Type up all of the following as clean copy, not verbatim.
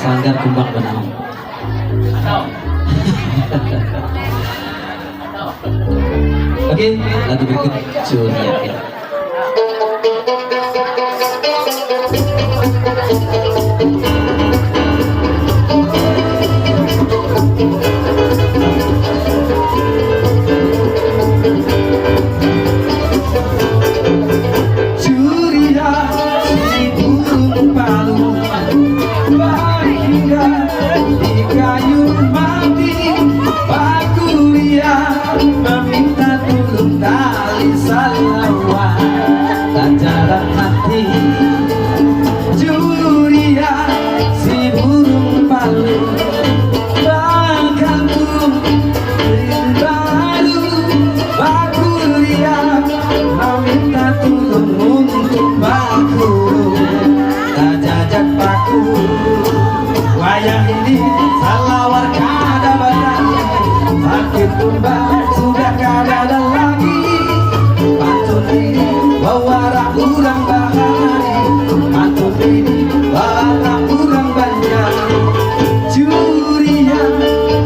Sanggar Kumbang Benang. Oke, lagu berikut Curiya. Meminta tulung tali salawat dan jarak hati. Curiya si burung palu bergantung rindu bakuria, meminta tulung untuk baku tak jajak paku. Wayang ini salawar kada batali, sakit tumbang sudah kada lagi. Pantun ini wawara urang bahari, pantun ini wawara urang banjar. Curiya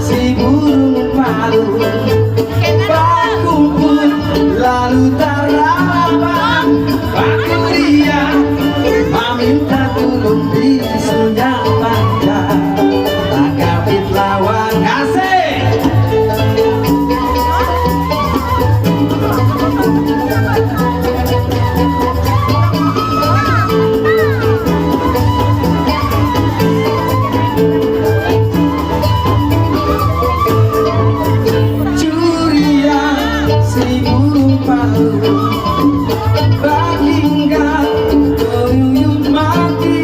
si burung palu berkumpul lalu terapang. Bakuria meminta tulung bisunya panjang, tak kapit lawan ngasih. Curiya si burung palu berhingga tuyul mati.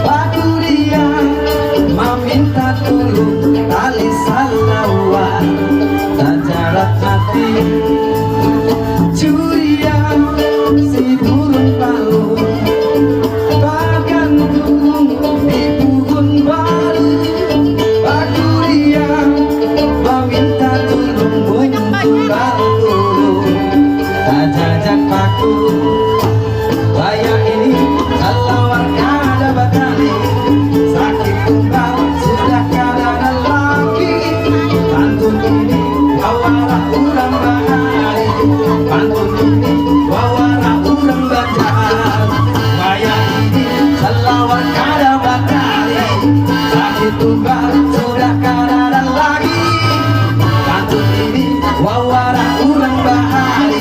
Bakuria meminta tulung tali salawat dan jarak hati. Curiya si burung palu bergantung di pohon baru. Bakuria meminta tulung untuk baku tak jajak paku. Wayang ini salawar kada batali, sakit tumbang sudah kada lagi. Pantun ini wawara urang bahari, pantun ini wawara urang banjar. Wayang ini salawar kada batali, sakit tumbang sudah kada lagi. Pantun ini wawara urang bahari,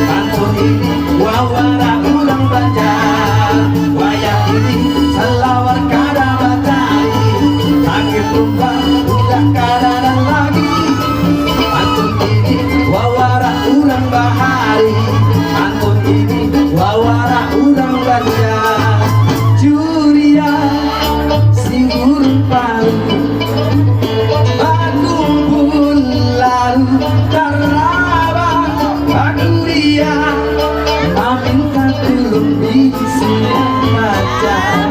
pantun ini wawara urang banjar. Wayang ini salawar kada batali, sakit tumbang sudah kada lagi. Pantun ini wawara urang bahari, pantun ini wawara urang banjar. Curiya si burung palu berkumpul lalu terabang. Bakuria meminta tulung bisunya pacar.